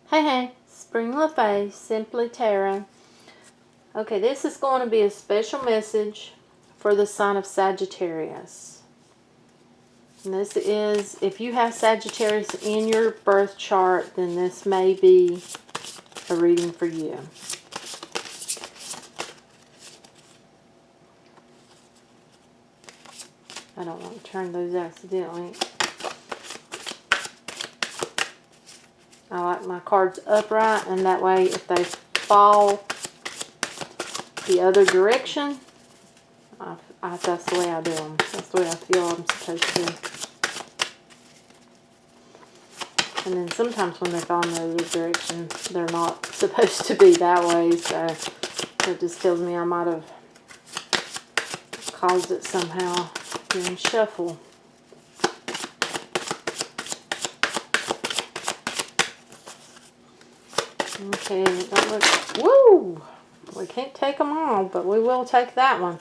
Hey, Spring LaFay, Simply Tarot. Okay, this is going to be a special message for the sign of Sagittarius. And this is, if you have Sagittarius in your birth chart, then this may be a reading for you. I don't want to turn those accidentally. I like my cards upright, and that way if they fall the other direction, that's the way I do them. That's the way I feel I'm supposed to. And then sometimes when they fall in the other direction, they're not supposed to be that way, so it just tells me I might have caused it somehow during shuffle. Okay, that looks, woo! We can't take them all, but we will take that one.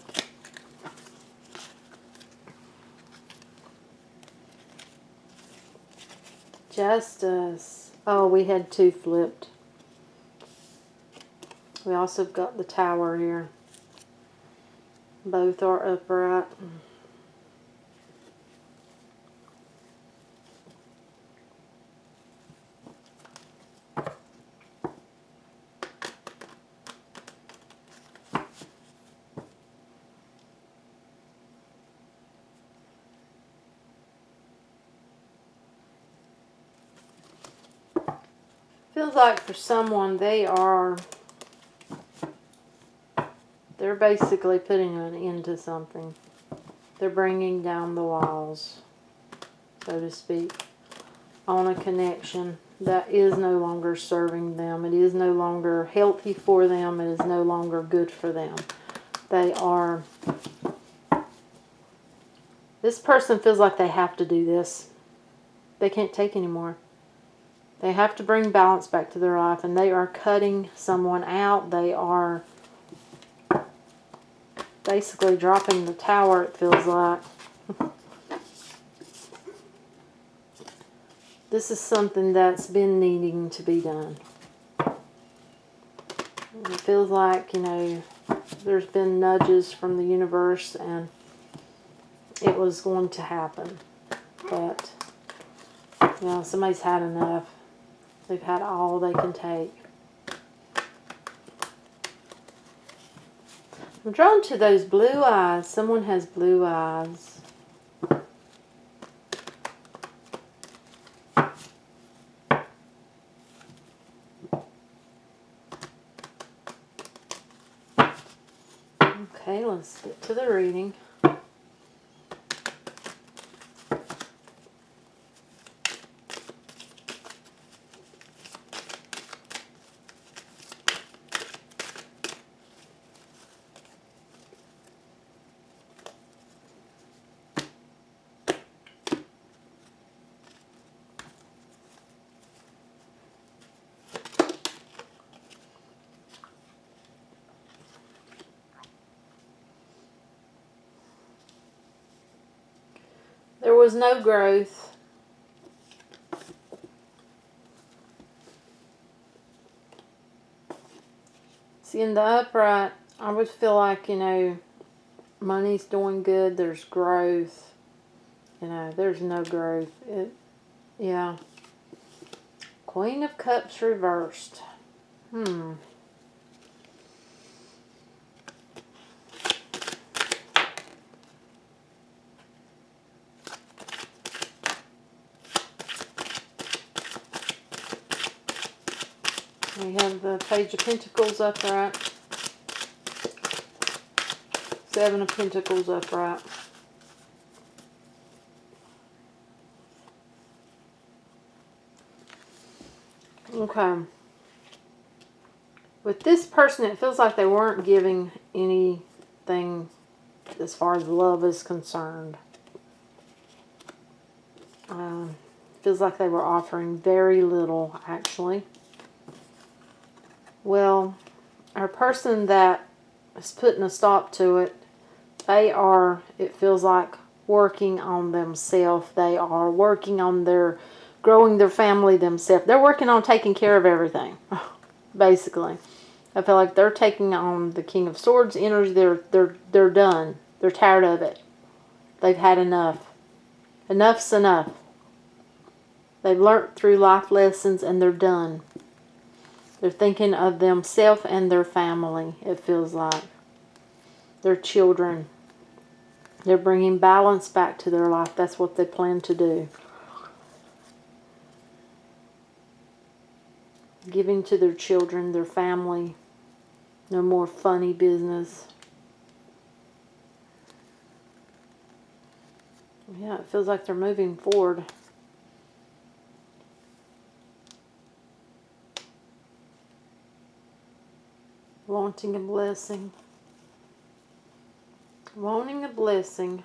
Justice. Oh, we had two flipped. We also got the Tower here. Both are upright. Feels like for someone they're basically putting an end to something. They're bringing down the walls, so to speak, on a connection that is no longer serving them. It is no longer healthy for them. It is no longer good for them. This person feels like they have to do this. They can't take anymore. They have to bring balance back to their life, and they are cutting someone out. They are basically dropping the Tower, it feels like. This is something that's been needing to be done. It feels like, you know, there's been nudges from the universe and it was going to happen. But, you know, somebody's had enough. They've had all they can take. I'm drawn to those blue eyes. Someone has blue eyes. Okay, let's get to the reading. There was no growth. See, in the upright, I would feel like, you know, money's doing good. There's growth. You know, there's no growth. Yeah. Queen of Cups reversed. We have the Page of Pentacles upright. Seven of Pentacles upright. Okay. With this person, it feels like they weren't giving anything as far as love is concerned. Feels like they were offering very little, actually. Well, our person that is putting a stop to it, they are, it feels like, working on themselves. They are working on their growing their family themselves. They're working on taking care of everything, basically. I feel like they're taking on the King of Swords energy. They're done. They're tired of it. They've had enough. Enough's enough. They've learned through life lessons and they're done. They're thinking of themselves and their family, it feels like. Their children. They're bringing balance back to their life. That's what they plan to do. Giving to their children, their family. No more funny business. Yeah, it feels like they're moving forward. Wanting a blessing. Wanting a blessing.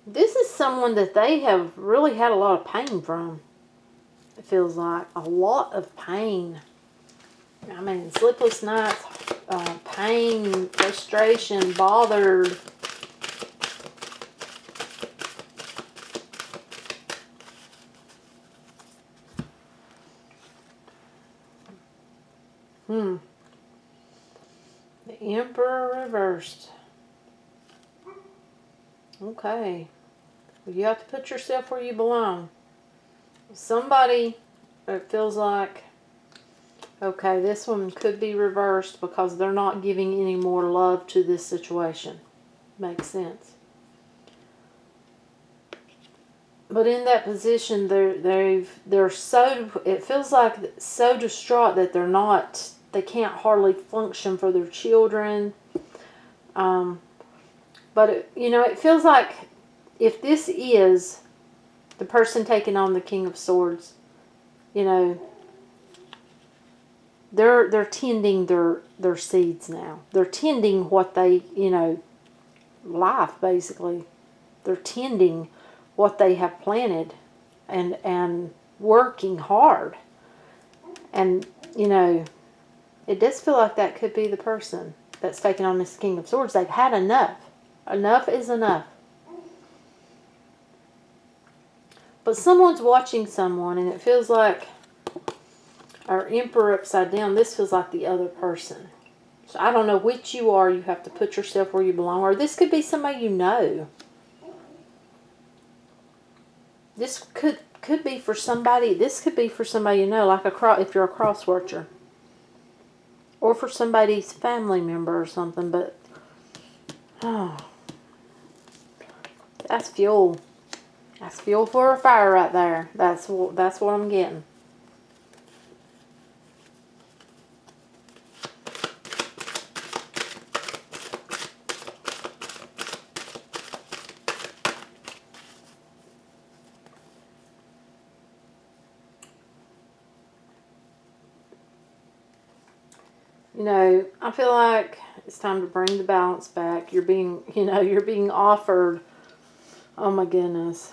This is someone that they have really had a lot of pain from. It feels like a lot of pain. I mean, sleepless nights, pain, frustration, bothered. The Emperor reversed. Okay. You have to put yourself where you belong. Somebody, it feels like, okay, this one could be reversed because they're not giving any more love to this situation. Makes sense. But in that position, they're so, it feels like so distraught that they can't hardly function for their children. But it feels like if this is the person taking on the King of Swords, they're tending their seeds now. They're tending what they, life basically. They're tending what they have planted and working hard. And, it does feel like that could be the person that's taking on this King of Swords. They've had enough. Enough is enough. But someone's watching someone, and it feels like our Emperor upside down, this feels like the other person. So I don't know which you are. You have to put yourself where you belong. Or this could be somebody you know. This could be for somebody. This could be for somebody you know, like if you're a cross-watcher. Or for somebody's family member or something. But, that's fuel. That's fuel for a fire right there. That's what I'm getting. I feel like it's time to bring the balance back. You're being offered. Oh my goodness.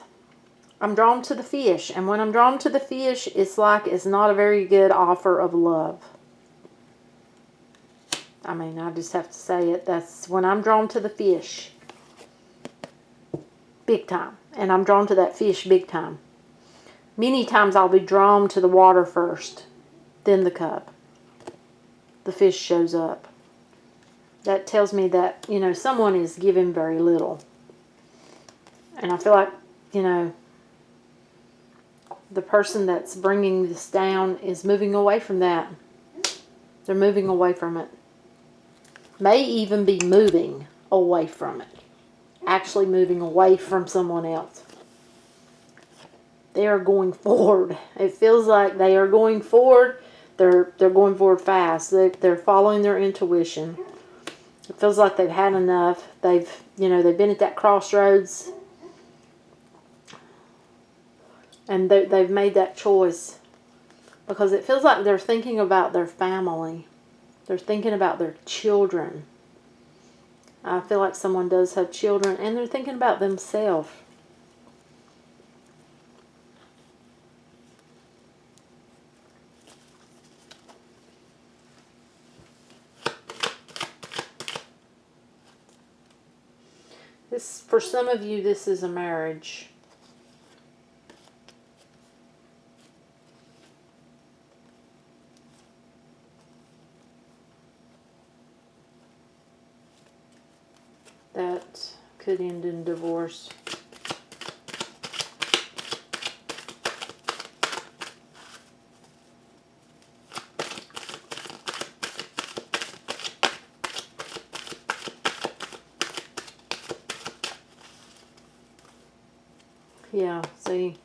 I'm drawn to the fish. And when I'm drawn to the fish, it's like it's not a very good offer of love. I mean, I just have to say it. That's when I'm drawn to the fish. Big time. And I'm drawn to that fish big time. Many times I'll be drawn to the water first. Then the cup. The fish shows up. That tells me that, someone is giving very little. And I feel like, the person that's bringing this down is moving away from that. They're moving away from it. May even be moving away from it. Actually moving away from someone else. They are going forward. It feels like they are going forward. They're going forward fast. They're following their intuition. It feels like they've had enough. They've been at that crossroads. And they've made that choice. Because it feels like they're thinking about their family. They're thinking about their children. I feel like someone does have children. And they're thinking about themselves. This, for some of you, this is a marriage. That could end in divorce. Yeah, see,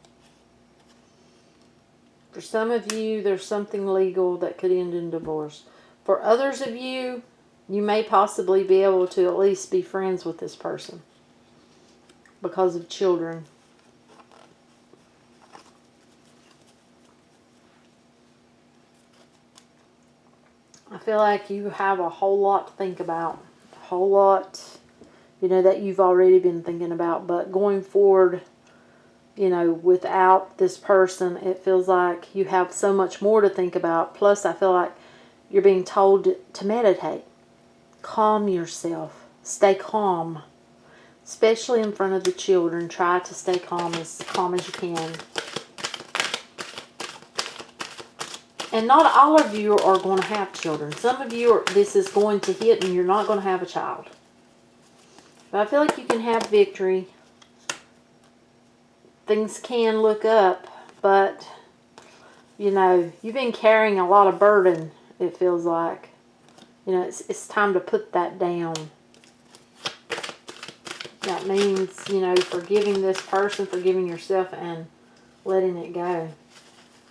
for some of you, there's something legal that could end in divorce. For others of you, you may possibly be able to at least be friends with this person because of children. I feel like you have a whole lot to think about. A whole lot, you know, that you've already been thinking about. But going forward, you know, without this person, it feels like you have so much more to think about. Plus, I feel like you're being told to meditate. Calm yourself. Stay calm. Especially in front of the children. Try to stay calm as you can. And not all of you are going to have children. Some of you, this is going to hit and you're not going to have a child. But I feel like you can have victory. Things can look up, but, you know, you've been carrying a lot of burden, it feels like. You know, it's time to put that down. That means, you know, forgiving this person, forgiving yourself, and letting it go.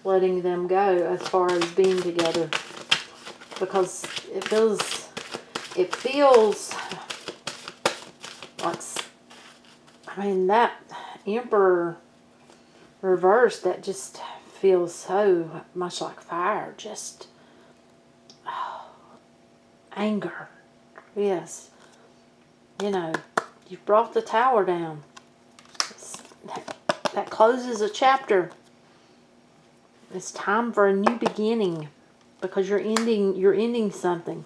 Letting them go as far as being together. Because it feels like, I mean, that Emperor reverse, that just feels so much like fire. Just anger. Yes. You know, you've brought the tower down. That closes a chapter. It's time for a new beginning, because you're ending something.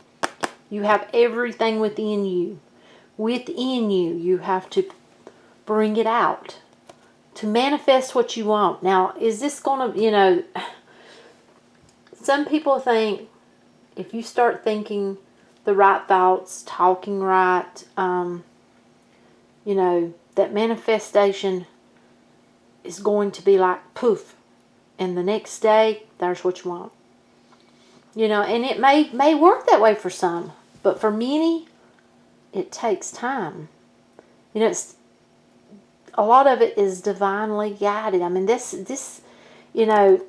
You have everything within you. Within you, you have to bring it out to manifest what you want. Now, is this going to, you know, some people think if you start thinking the right thoughts, talking right, you know, that manifestation is going to be like poof. And the next day, there's what you want. You know, and it may work that way for some. But for many, it takes time. You know, a lot of it is divinely guided. I mean, this, you know,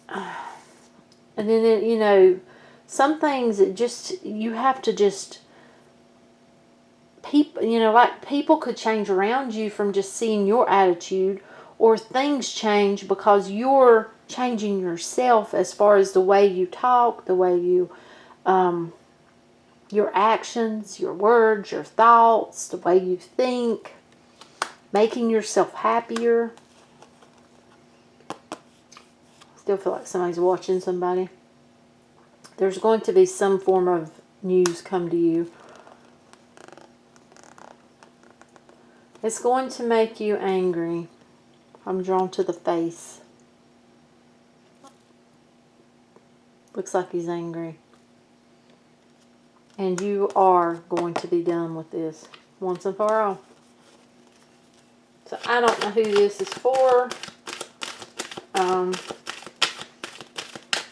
and then, you know, some things that just, you have to just, people, you know, like people could change around you from just seeing your attitude, or things change because you're changing yourself as far as the way you talk, the way you, your actions, your words, your thoughts, the way you think, making yourself happier. Still feel like somebody's watching somebody. There's going to be some form of news come to you. It's going to make you angry. I'm drawn to the face. Looks like he's angry. And you are going to be done with this once and for all. So I don't know who this is for.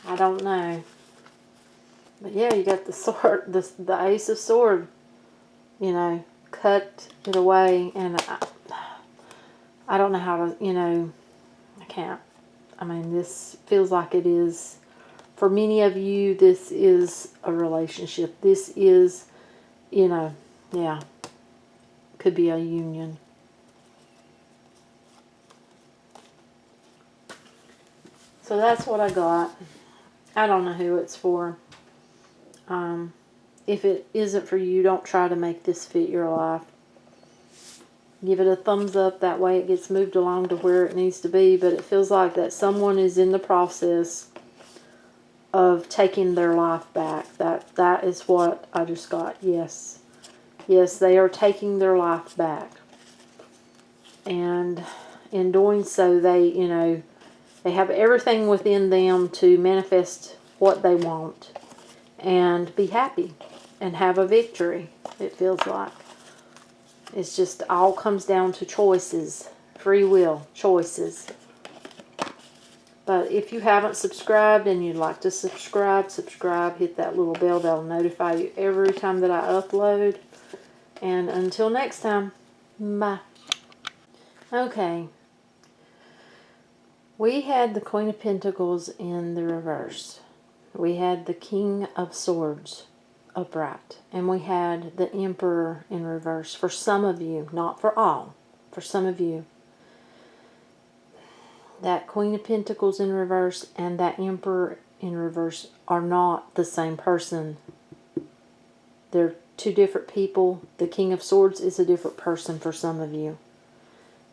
I don't know. But yeah, you got the sword, the Ace of Sword. You know, cut it away. And I don't know how to, you know, I can't. I mean, this feels like it is, for many of you, this is a relationship. This is, you know, yeah, could be a union. So that's what I got. I don't know who it's for. If it isn't for you, don't try to make this fit your life. Give it a thumbs up. That way it gets moved along to where it needs to be. But it feels like that someone is in the process of taking their life back. That is what I just got. Yes. Yes, they are taking their life back. And in doing so, they, you know, they have everything within them to manifest what they want and be happy and have a victory, it feels like. It's just all comes down to choices, free will, choices. But if you haven't subscribed and you'd like to subscribe, hit that little bell. That'll notify you every time that I upload. And until next time, bye. Okay. We had the Queen of Pentacles in the reverse. We had the King of Swords upright. And we had the Emperor in reverse. For some of you, not for all. For some of you. That Queen of Pentacles in reverse and that Emperor in reverse are not the same person. They're two different people. The King of Swords is a different person for some of you.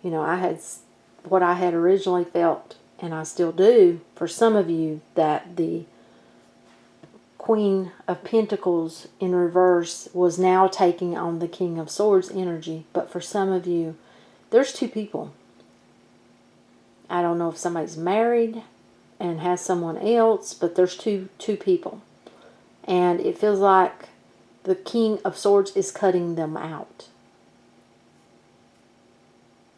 You know, I had what I had originally felt, and I still do, for some of you, that the Queen of Pentacles in reverse was now taking on the King of Swords energy. But for some of you, there's two people. I don't know if somebody's married and has someone else, but there's two people. And it feels like the King of Swords is cutting them out.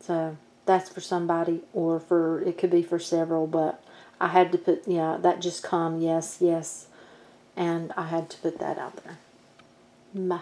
So that's for somebody, or for, it could be for several, but I had to put, yeah, that just come, yes, yes. And I had to put that out there. Bye.